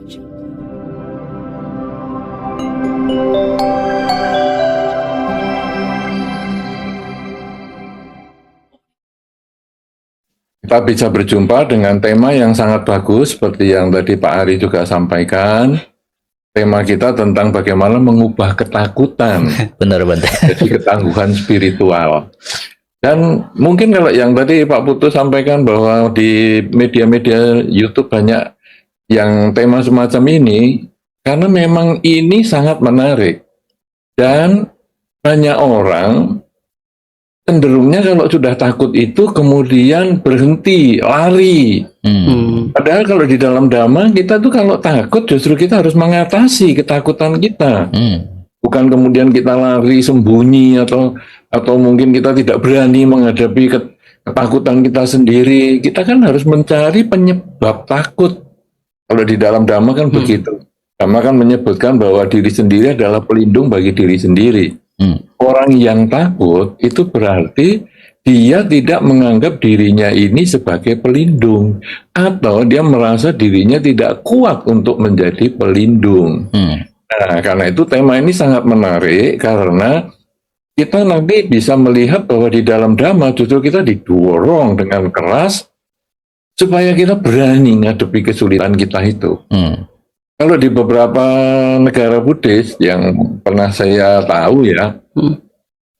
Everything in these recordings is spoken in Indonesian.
Kita bisa berjumpa dengan tema yang sangat bagus, seperti yang tadi Pak Ari juga sampaikan. Tema kita tentang bagaimana mengubah ketakutan Benar-benar. jadi ketangguhan spiritual. Dan mungkin kalau yang tadi Pak Putu sampaikan bahwa di media-media YouTube banyak yang tema semacam ini, karena memang ini sangat menarik. Dan banyak orang cenderungnya kalau sudah takut itu kemudian berhenti, lari. Padahal kalau di dalam Dhamma kita tuh kalau takut justru kita harus mengatasi ketakutan kita. Bukan kemudian kita lari sembunyi atau mungkin kita tidak berani menghadapi ketakutan kita sendiri. Kita kan harus mencari penyebab takut. Kalau di dalam Dhamma kan begitu. Dhamma kan menyebutkan bahwa diri sendiri adalah pelindung bagi diri sendiri. Orang yang takut itu berarti dia tidak menganggap dirinya ini sebagai pelindung, atau dia merasa dirinya tidak kuat untuk menjadi pelindung. Nah, karena itu tema ini sangat menarik, karena kita nanti bisa melihat bahwa di dalam Dhamma justru kita didorong dengan keras supaya kita berani ngadepi kesulitan kita itu. Kalau di beberapa negara Buddhis yang pernah saya tahu ya,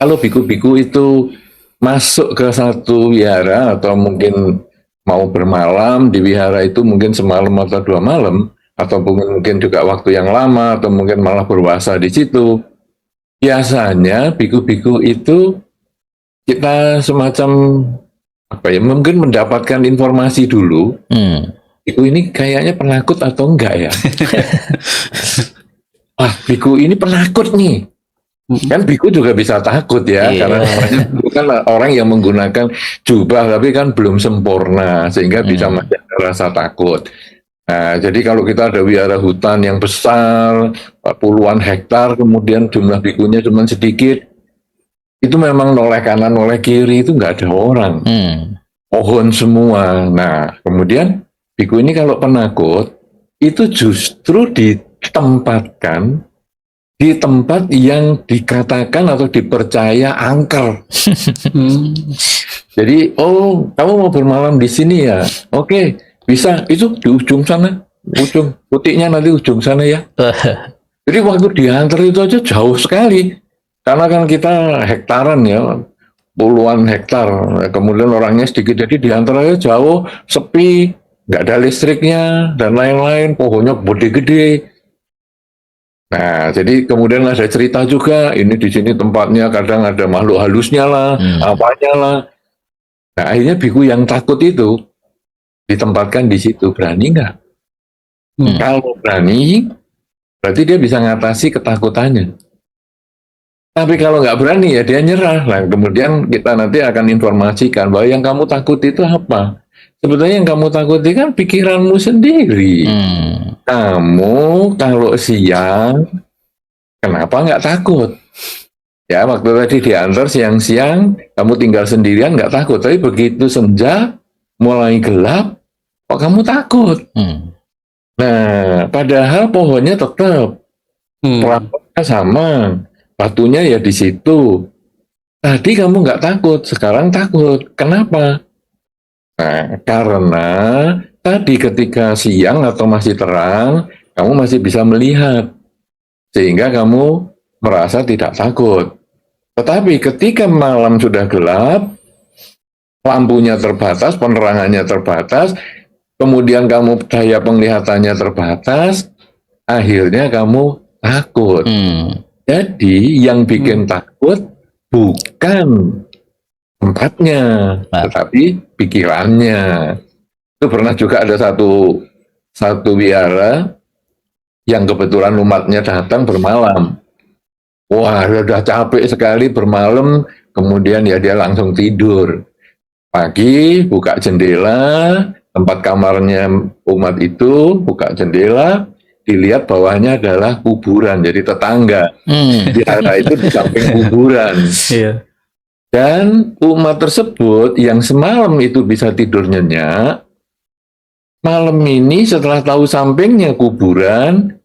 kalau biku-biku itu masuk ke satu wihara atau mungkin mau bermalam di wihara itu mungkin semalam atau 2 malam, atau mungkin juga waktu yang lama, atau mungkin malah berpuasa di situ, biasanya biku-biku itu kita semacam apa ya, mungkin mendapatkan informasi dulu. Biku ini kayaknya penakut atau enggak ya? Wah, biku ini penakut nih. Kan biku juga bisa takut ya, karena bukan orang yang menggunakan jubah tapi kan belum sempurna sehingga bisa masih ada rasa takut. Nah, jadi kalau kita ada wihara hutan yang besar, puluhan hektar, kemudian jumlah bikunya cuma sedikit, itu memang noleh kanan, noleh kiri itu nggak ada orang, pohon semua. Nah, kemudian biku ini kalau penakut, itu justru ditempatkan di tempat yang dikatakan atau dipercaya angker. Jadi, oh, kamu mau bermalam di sini ya? Oke, bisa. Itu di ujung sana, ujung putiknya nanti ujung sana ya. Jadi waktu diantar itu aja jauh sekali, karena kan kita hektaran ya, puluhan hektar. Kemudian orangnya sedikit, jadi diantar aja jauh, sepi. Nggak ada listriknya, dan lain-lain, pohonnya gede-gede. Nah, jadi kemudian ada cerita juga, ini di sini tempatnya kadang ada makhluk halusnya lah, apanya lah. Nah, akhirnya biku yang takut itu ditempatkan di situ. Berani nggak? Kalau berani, berarti dia bisa ngatasi ketakutannya. Tapi kalau nggak berani, ya dia nyerah. Nah, kemudian kita nanti akan informasikan bahwa yang kamu takut itu apa? Sebetulnya yang kamu takuti kan pikiranmu sendiri. Kamu kalau siang, kenapa nggak takut? Ya, waktu tadi diantar siang-siang, kamu tinggal sendirian nggak takut. Tapi begitu senja, mulai gelap, kok kamu takut? Nah, padahal pohonnya tetap, perabotannya sama, batunya ya di situ. Tadi kamu nggak takut, sekarang takut. Kenapa? Nah, karena tadi ketika siang atau masih terang, kamu masih bisa melihat, sehingga kamu merasa tidak takut. Tetapi ketika malam sudah gelap, lampunya terbatas, penerangannya terbatas, kemudian kamu daya penglihatannya terbatas, akhirnya kamu takut. Jadi yang bikin takut bukan tempatnya, tetapi pikirannya. Itu pernah juga ada satu wihara yang kebetulan umatnya datang bermalam. Wah, udah capek sekali bermalam, kemudian ya dia langsung tidur. Pagi buka jendela, tempat kamarnya umat itu, buka jendela, dilihat bawahnya adalah kuburan, jadi tetangga. Wihara itu di samping kuburan. Dan umat tersebut yang semalam itu bisa tidur nyenyak, malam ini setelah tahu sampingnya kuburan,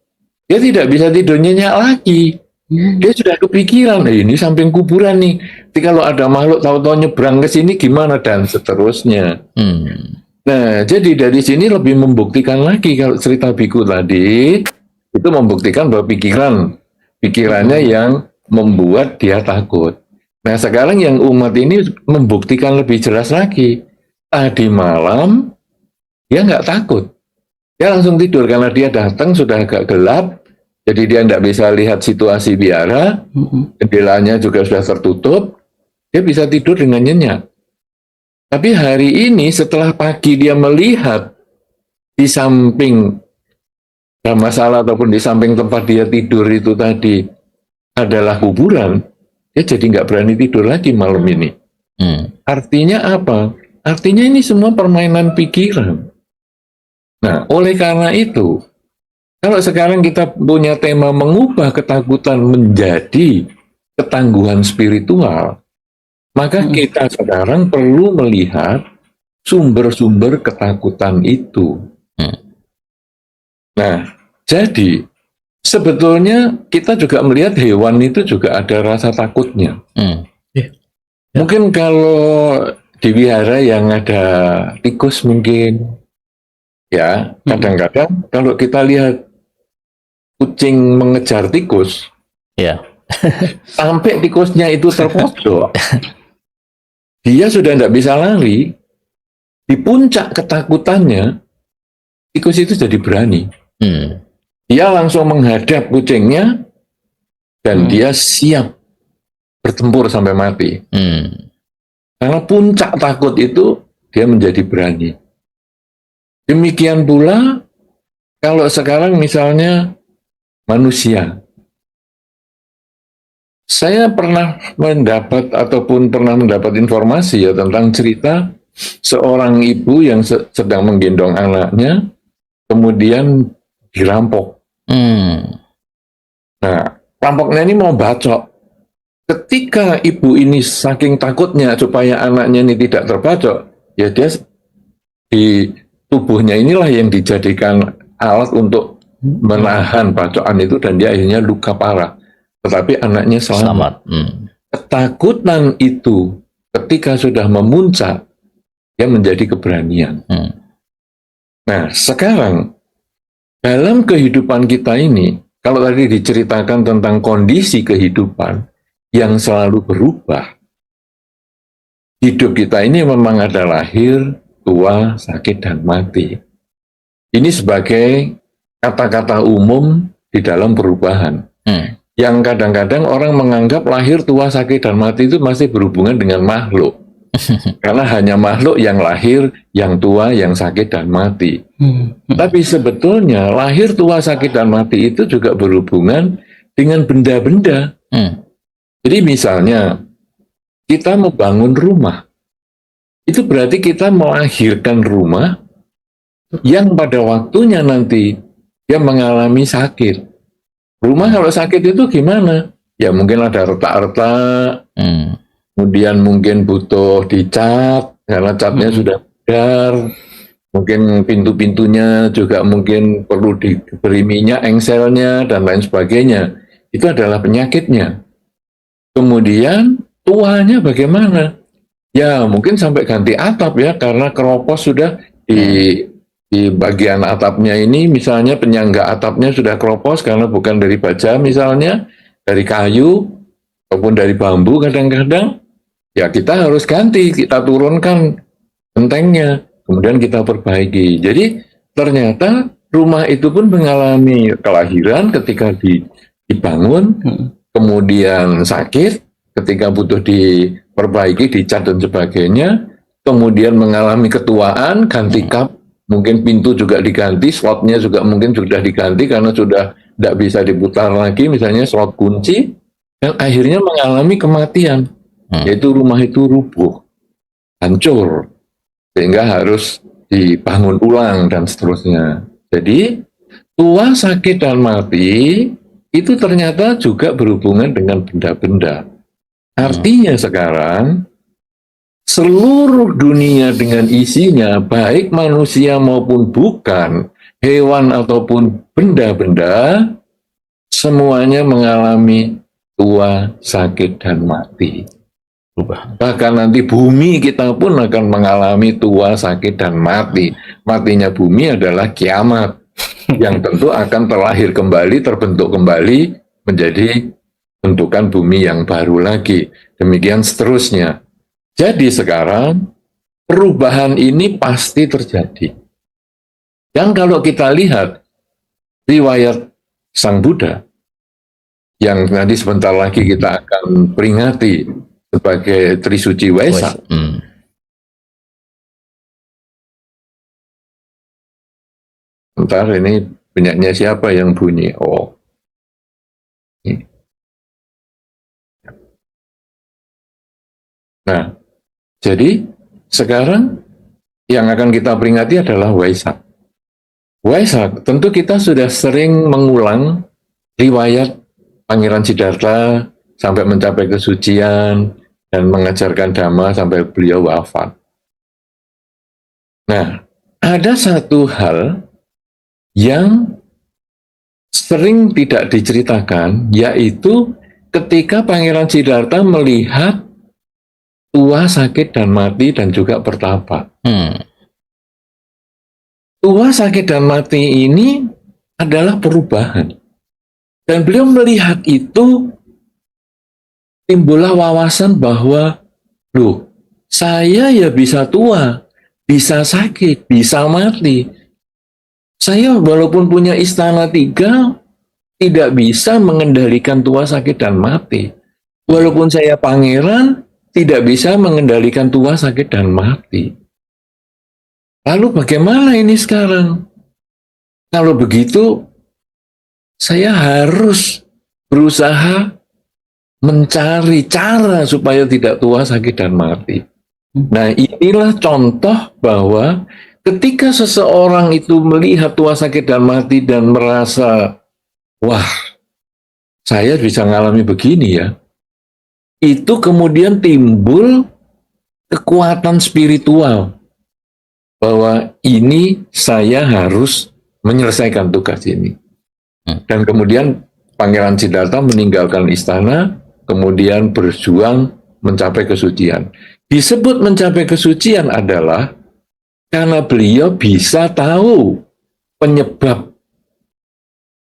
dia tidak bisa tidur nyenyak lagi. Dia sudah kepikiran, ini samping kuburan nih. Jadi kalau ada makhluk tahu-tahu nyebrang ke sini gimana dan seterusnya. Nah, jadi dari sini lebih membuktikan lagi kalau cerita biku tadi itu membuktikan bahwa pikirannya yang membuat dia takut. Nah, sekarang yang umat ini membuktikan lebih jelas lagi. Tadi malam dia nggak takut, dia langsung tidur karena dia datang sudah agak gelap. Jadi dia tidak bisa lihat situasi biara, jendelanya juga sudah tertutup, dia bisa tidur dengan nyenyak. Tapi hari ini setelah pagi dia melihat di samping masalah ataupun di samping tempat dia tidur itu tadi adalah kuburan, dia jadi nggak berani tidur lagi malam ini. Artinya apa? Artinya ini semua permainan pikiran. Nah, oleh karena itu, kalau sekarang kita punya tema mengubah ketakutan menjadi ketangguhan spiritual, maka kita sekarang perlu melihat sumber-sumber ketakutan itu. Nah, jadi sebetulnya kita juga melihat hewan itu juga ada rasa takutnya. Mungkin kalau di wihara yang ada tikus mungkin, ya kadang-kadang kalau kita lihat kucing mengejar tikus, sampai tikusnya itu terpojok, dia sudah tidak bisa lari. Di puncak ketakutannya, tikus itu jadi berani. Dia langsung menghadap kucingnya dan dia siap bertempur sampai mati. Karena puncak takut itu dia menjadi berani. Demikian pula kalau sekarang misalnya manusia. Saya pernah mendapat ataupun pernah mendapat informasi ya tentang cerita seorang ibu yang sedang menggendong anaknya, kemudian dirampok. Nah, rampoknya ini mau bacok. Ketika ibu ini saking takutnya supaya anaknya ini tidak terbacok, ya dia di tubuhnya inilah yang dijadikan alat untuk menahan bacokan itu dan dia akhirnya luka parah. Tetapi anaknya selamat. Ketakutan itu ketika sudah memuncak, dia menjadi keberanian. Nah, sekarang dalam kehidupan kita ini, kalau tadi diceritakan tentang kondisi kehidupan yang selalu berubah, hidup kita ini memang ada lahir, tua, sakit, dan mati. Ini sebagai kata-kata umum di dalam perubahan. Yang kadang-kadang orang menganggap lahir, tua, sakit, dan mati itu masih berhubungan dengan makhluk. Karena hanya makhluk yang lahir, yang tua, yang sakit, dan mati. Tapi sebetulnya lahir, tua, sakit, dan mati itu juga berhubungan dengan benda-benda. Jadi misalnya, kita membangun rumah. Itu berarti kita melahirkan rumah yang pada waktunya nanti dia mengalami sakit. Rumah kalau sakit itu gimana? Ya mungkin ada retak-retak, kemudian mungkin butuh dicat, karena catnya sudah pudar, mungkin pintu-pintunya juga mungkin perlu diberi minyak, engselnya, dan lain sebagainya. Itu adalah penyakitnya. Kemudian tuanya bagaimana? Ya mungkin sampai ganti atap ya, karena keropos sudah di bagian atapnya ini, misalnya penyangga atapnya sudah keropos karena bukan dari baja misalnya, dari kayu, ataupun dari bambu kadang-kadang, ya kita harus ganti, kita turunkan gentengnya, kemudian kita perbaiki. Jadi ternyata rumah itu pun mengalami kelahiran ketika dibangun, kemudian sakit, ketika butuh diperbaiki, dicat dan sebagainya, kemudian mengalami ketuaan, ganti kap, mungkin pintu juga diganti, slotnya juga mungkin sudah diganti karena sudah tidak bisa diputar lagi, misalnya slot kunci, dan akhirnya mengalami kematian, yaitu rumah itu rubuh, hancur, sehingga harus dibangun ulang dan seterusnya. Jadi tua, sakit, dan mati itu ternyata juga berhubungan dengan benda-benda. Artinya sekarang seluruh dunia dengan isinya, baik manusia maupun bukan, hewan ataupun benda-benda, semuanya mengalami tua, sakit, dan mati. Bahkan nanti bumi kita pun akan mengalami tua, sakit, dan mati. Matinya bumi adalah kiamat, yang tentu akan terlahir kembali, terbentuk kembali, menjadi bentukan bumi yang baru lagi. Demikian seterusnya. Jadi sekarang, perubahan ini pasti terjadi. Dan kalau kita lihat riwayat Sang Buddha, yang nanti sebentar lagi kita akan peringati sebagai Trisuci Waisak. Bentar, ini punyanya siapa yang bunyi? Oh. Nah, jadi sekarang yang akan kita peringati adalah Waisak. Waisak, tentu kita sudah sering mengulang riwayat Pangeran Siddhartha sampai mencapai kesucian dan mengajarkan Dhamma sampai beliau wafat. Nah, ada satu hal yang sering tidak diceritakan, yaitu ketika Pangeran Siddhartha melihat tua, sakit, dan mati, dan juga bertapa. Tua, sakit, dan mati ini adalah perubahan. Dan beliau melihat itu, timbullah wawasan bahwa, loh, saya ya bisa tua, bisa sakit, bisa mati. Saya walaupun punya istana 3, tidak bisa mengendalikan tua, sakit, dan mati. Walaupun saya pangeran, tidak bisa mengendalikan tua, sakit, dan mati. Lalu bagaimana ini sekarang? Kalau begitu, saya harus berusaha mencari cara supaya tidak tua, sakit, dan mati. Nah, inilah contoh bahwa ketika seseorang itu melihat tua, sakit, dan mati dan merasa, wah, saya bisa ngalami begini ya, itu kemudian timbul kekuatan spiritual bahwa ini saya harus menyelesaikan tugas ini. Dan kemudian Pangeran Siddhartha meninggalkan istana, kemudian berjuang mencapai kesucian. Disebut mencapai kesucian adalah karena beliau bisa tahu penyebab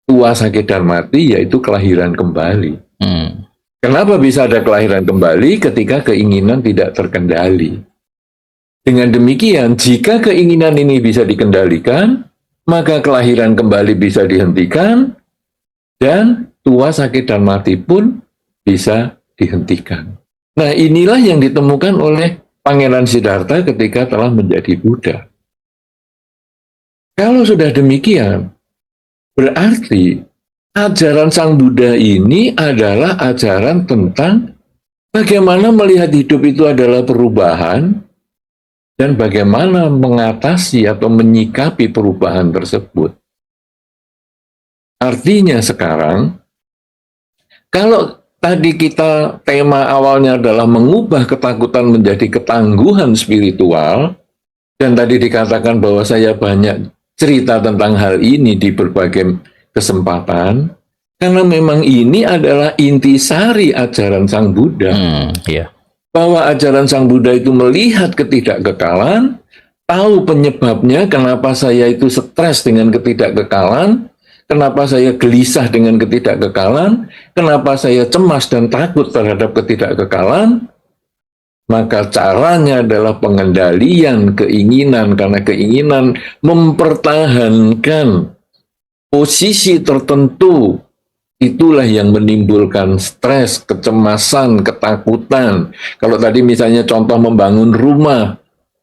tua, sakit, dan mati, yaitu kelahiran kembali. Kenapa bisa ada kelahiran kembali ketika keinginan tidak terkendali? Dengan demikian, jika keinginan ini bisa dikendalikan, maka kelahiran kembali bisa dihentikan, dan tua, sakit, dan mati pun bisa dihentikan. Nah, inilah yang ditemukan oleh Pangeran Siddhartha ketika telah menjadi Buddha. Kalau sudah demikian, berarti ajaran Sang Buddha ini adalah ajaran tentang bagaimana melihat hidup itu adalah perubahan, dan bagaimana mengatasi atau menyikapi perubahan tersebut. Artinya sekarang, kalau tadi kita tema awalnya adalah mengubah ketakutan menjadi ketangguhan spiritual, dan tadi dikatakan bahwa saya banyak cerita tentang hal ini di berbagai kesempatan, karena memang ini adalah intisari ajaran Sang Buddha. Bahwa ajaran Sang Buddha itu melihat ketidakkekalan, tahu penyebabnya, kenapa saya itu stres dengan ketidakkekalan, kenapa saya gelisah dengan ketidakkekalan, kenapa saya cemas dan takut terhadap ketidakkekalan, maka caranya adalah pengendalian keinginan, karena keinginan mempertahankan posisi tertentu. Itulah yang menimbulkan stres, kecemasan, ketakutan. Kalau tadi misalnya contoh membangun rumah,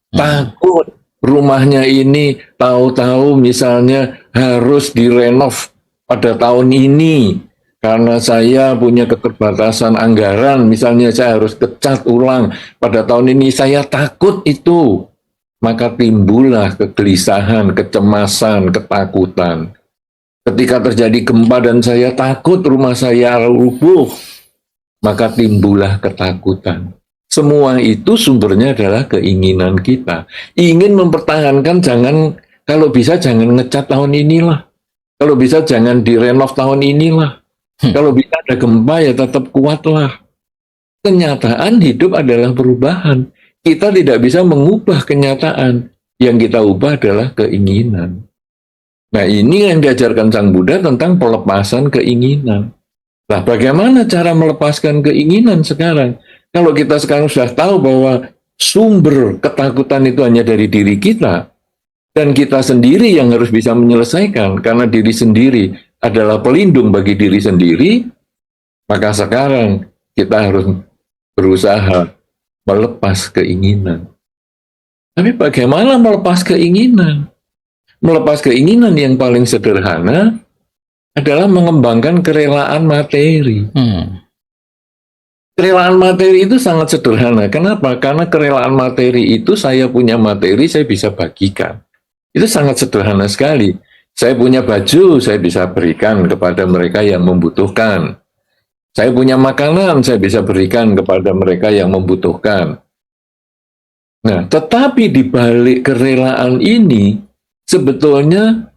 takut rumahnya ini tahu-tahu misalnya harus direnov pada tahun ini, karena saya punya keterbatasan anggaran, misalnya saya harus kecat ulang pada tahun ini, saya takut itu. Maka timbullah kegelisahan, kecemasan, ketakutan. Ketika terjadi gempa dan saya takut rumah saya rubuh, maka timbullah ketakutan. Semua itu sumbernya adalah keinginan kita. Ingin mempertahankan, kalau bisa jangan ngecat tahun inilah. Kalau bisa jangan direnov tahun inilah. Kalau bisa ada gempa ya tetap kuatlah. Kenyataan hidup adalah perubahan. Kita tidak bisa mengubah kenyataan. Yang kita ubah adalah keinginan. Nah, ini yang diajarkan Sang Buddha tentang pelepasan keinginan. Nah, bagaimana cara melepaskan keinginan sekarang? Kalau kita sekarang sudah tahu bahwa sumber ketakutan itu hanya dari diri kita, dan kita sendiri yang harus bisa menyelesaikan, karena diri sendiri adalah pelindung bagi diri sendiri, maka sekarang kita harus berusaha melepas keinginan. Tapi bagaimana melepas keinginan? Melepas keinginan yang paling sederhana adalah mengembangkan kerelaan materi. Kerelaan materi itu sangat sederhana. Kenapa? Karena kerelaan materi itu saya punya materi, saya bisa bagikan. Itu sangat sederhana sekali. Saya punya baju, saya bisa berikan kepada mereka yang membutuhkan. Saya punya makanan, saya bisa berikan kepada mereka yang membutuhkan. Nah, tetapi di balik kerelaan ini, sebetulnya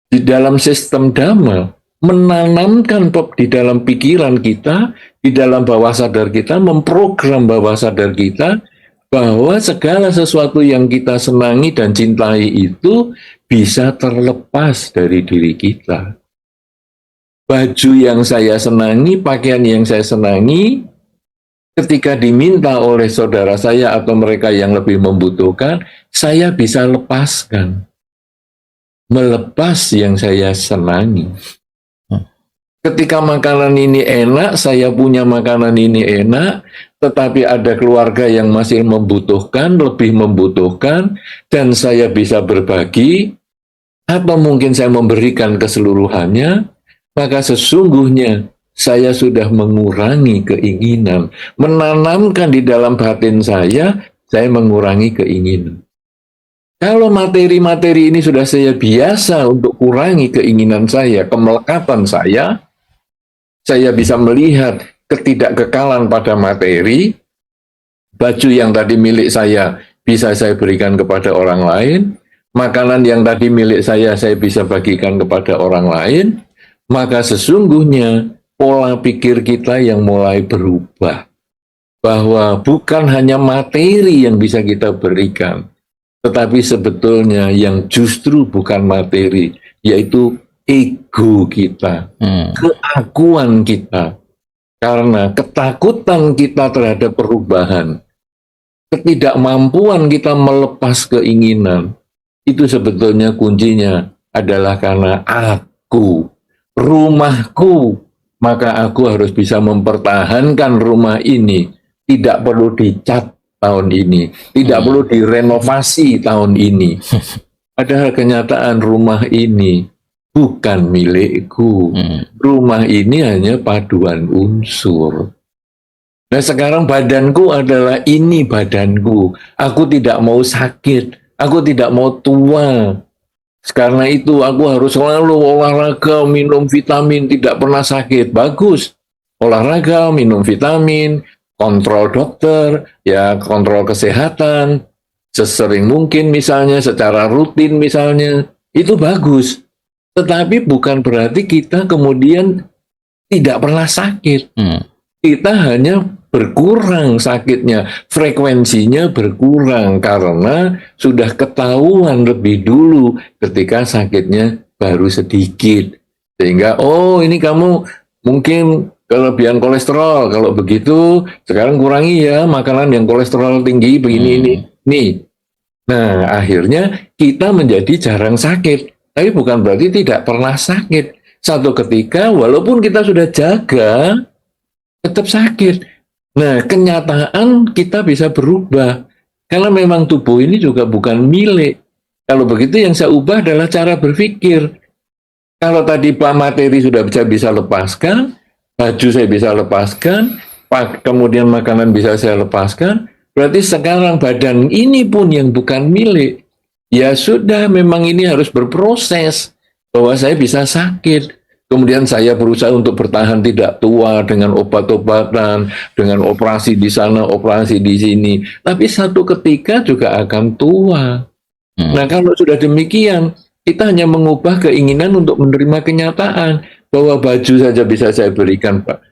di dalam sistem Dhamma, menanamkan di dalam pikiran kita, di dalam bawah sadar kita, memprogram bawah sadar kita, bahwa segala sesuatu yang kita senangi dan cintai itu bisa terlepas dari diri kita. Baju yang saya senangi, pakaian yang saya senangi, ketika diminta oleh saudara saya atau mereka yang lebih membutuhkan, saya bisa lepaskan. Melepas yang saya senangi. Ketika makanan ini enak, saya punya makanan ini enak, tetapi ada keluarga yang masih membutuhkan, lebih membutuhkan, dan saya bisa berbagi, atau mungkin saya memberikan keseluruhannya, maka sesungguhnya saya sudah mengurangi keinginan, menanamkan di dalam batin saya mengurangi keinginan. Kalau materi-materi ini sudah saya biasa untuk kurangi keinginan saya, kemelekatan saya bisa melihat ketidakkekalan pada materi, baju yang tadi milik saya bisa saya berikan kepada orang lain, makanan yang tadi milik saya bisa bagikan kepada orang lain, maka sesungguhnya pola pikir kita yang mulai berubah. Bahwa bukan hanya materi yang bisa kita berikan, tetapi sebetulnya yang justru bukan materi, yaitu ego kita, keakuan kita. Karena ketakutan kita terhadap perubahan, ketidakmampuan kita melepas keinginan, itu sebetulnya kuncinya adalah karena aku, rumahku, maka aku harus bisa mempertahankan rumah ini. Tidak perlu dicat tahun ini, tidak perlu direnovasi tahun ini. Padahal kenyataan rumah ini bukan milikku. Rumah ini hanya paduan unsur. Nah, sekarang badanku adalah ini badanku. Aku tidak mau sakit, aku tidak mau tua. Karena itu aku harus selalu olahraga, minum vitamin, tidak pernah sakit. Bagus. Olahraga, minum vitamin, kontrol dokter, ya kontrol kesehatan, sesering mungkin misalnya, secara rutin misalnya, itu bagus. Tetapi bukan berarti kita kemudian tidak pernah sakit. Kita hanya berkurang sakitnya, frekuensinya berkurang karena sudah ketahuan lebih dulu ketika sakitnya baru sedikit. Sehingga, oh ini kamu mungkin kelebihan kolesterol, kalau begitu sekarang kurangi ya makanan yang kolesterol tinggi begini ini. Nih. Nah, akhirnya kita menjadi jarang sakit. Tapi bukan berarti tidak pernah sakit. Satu ketika walaupun kita sudah jaga, tetap sakit. Nah, kenyataan kita bisa berubah. Karena memang tubuh ini juga bukan milik. Kalau begitu yang saya ubah adalah cara berpikir. Kalau tadi materi sudah bisa lepaskan, baju saya bisa lepaskan, kemudian makanan bisa saya lepaskan, berarti sekarang badan ini pun yang bukan milik. Ya sudah, memang ini harus berproses, bahwa saya bisa sakit. Kemudian saya berusaha untuk bertahan tidak tua dengan obat-obatan, dengan operasi di sana, operasi di sini. Tapi satu ketika juga akan tua. Nah, kalau sudah demikian, kita hanya mengubah keinginan untuk menerima kenyataan bahwa baju saja bisa saya berikan, Pak.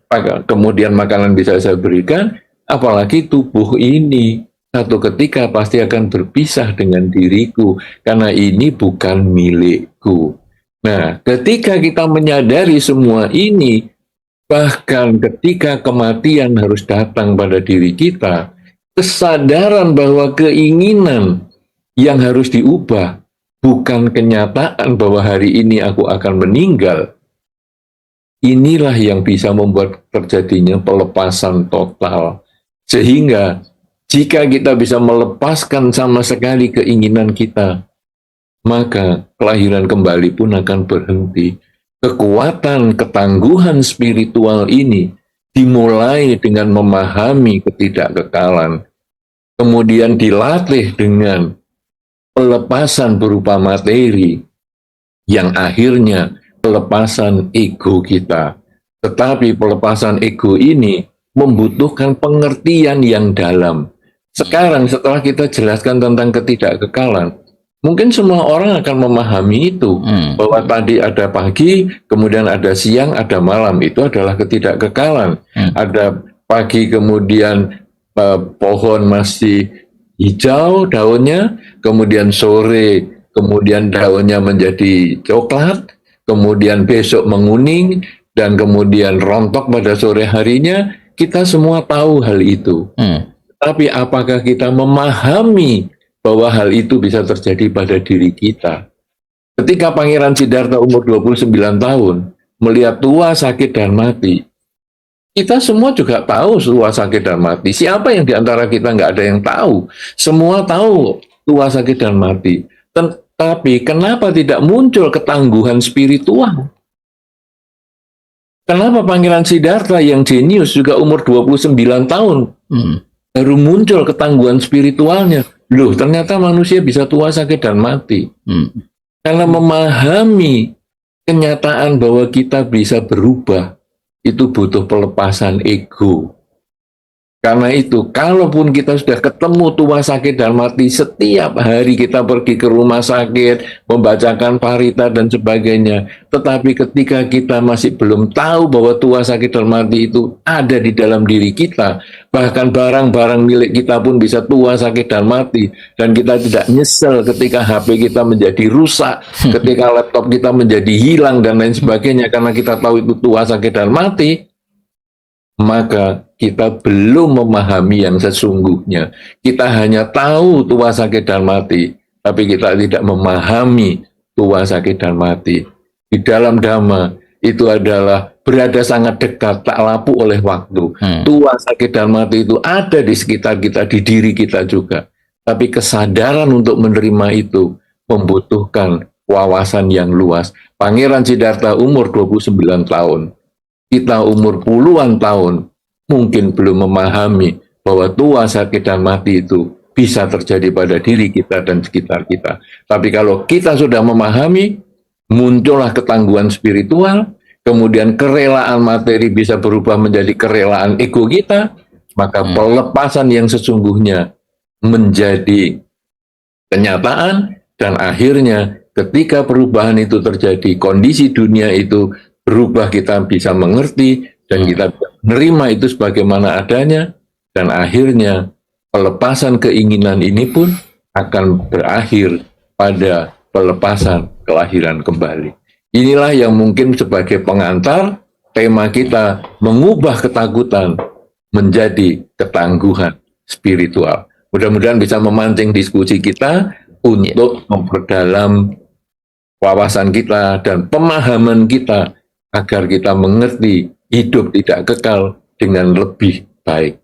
Kemudian makanan bisa saya berikan, apalagi tubuh ini. Satu ketika pasti akan berpisah dengan diriku, karena ini bukan milikku. Nah, ketika kita menyadari semua ini, bahkan ketika kematian harus datang pada diri kita, kesadaran bahwa keinginan yang harus diubah bukan kenyataan bahwa hari ini aku akan meninggal. Inilah yang bisa membuat terjadinya pelepasan total. Sehingga jika kita bisa melepaskan sama sekali keinginan kita, maka kelahiran kembali pun akan berhenti. Kekuatan, ketangguhan spiritual ini dimulai dengan memahami ketidakkekalan, kemudian dilatih dengan pelepasan berupa materi, yang akhirnya pelepasan ego kita. Tetapi pelepasan ego ini membutuhkan pengertian yang dalam. Sekarang setelah kita jelaskan tentang ketidakkekalan, mungkin semua orang akan memahami itu, bahwa tadi ada pagi, kemudian ada siang, ada malam, itu adalah ketidakkekalan. Ada pagi, kemudian pohon masih hijau daunnya, kemudian sore, kemudian daunnya menjadi coklat, kemudian besok menguning, dan kemudian rontok pada sore harinya. Kita semua tahu hal itu. Tapi apakah kita memahami bahwa hal itu bisa terjadi pada diri kita? Ketika Pangeran Siddhartha umur 29 tahun, melihat tua, sakit, dan mati, kita semua juga tahu tua, sakit, dan mati. Siapa yang diantara kita nggak ada yang tahu? Semua tahu tua, sakit, dan mati. Tapi kenapa tidak muncul ketangguhan spiritual? Kenapa Pangeran Siddhartha yang jenius juga umur 29 tahun baru muncul ketangguhan spiritualnya? Loh, ternyata manusia bisa tua, sakit, dan mati. Karena memahami kenyataan bahwa kita bisa berubah, itu butuh pelepasan ego. Karena itu, kalaupun kita sudah ketemu tua, sakit, dan mati, setiap hari kita pergi ke rumah sakit, membacakan parita, dan sebagainya. Tetapi ketika kita masih belum tahu bahwa tua, sakit, dan mati itu ada di dalam diri kita, bahkan barang-barang milik kita pun bisa tua, sakit, dan mati, dan kita tidak nyesel ketika HP kita menjadi rusak, ketika laptop kita menjadi hilang, dan lain sebagainya, karena kita tahu itu tua, sakit, dan mati, maka kita belum memahami yang sesungguhnya. Kita hanya tahu tua, sakit, dan mati, tapi kita tidak memahami tua, sakit, dan mati. Di dalam Dhamma itu adalah berada sangat dekat, tak lapu oleh waktu. Tua, sakit, dan mati itu ada di sekitar kita, di diri kita juga. Tapi kesadaran untuk menerima itu membutuhkan wawasan yang luas. Pangeran Siddhartha umur 29 tahun. Kita umur puluhan tahun mungkin belum memahami bahwa tua, sakit, dan mati itu bisa terjadi pada diri kita dan sekitar kita. Tapi kalau kita sudah memahami, muncullah ketangguhan spiritual, kemudian kerelaan materi bisa berubah menjadi kerelaan ego kita, maka pelepasan yang sesungguhnya menjadi kenyataan, dan akhirnya ketika perubahan itu terjadi, kondisi dunia itu berubah, kita bisa mengerti dan kita menerima itu sebagaimana adanya, dan akhirnya pelepasan keinginan ini pun akan berakhir pada pelepasan kelahiran kembali. Inilah yang mungkin sebagai pengantar tema kita, mengubah ketakutan menjadi ketangguhan spiritual. Mudah-mudahan bisa memancing diskusi kita untuk memperdalam wawasan kita dan pemahaman kita, agar kita mengerti hidup tidak kekal dengan lebih baik.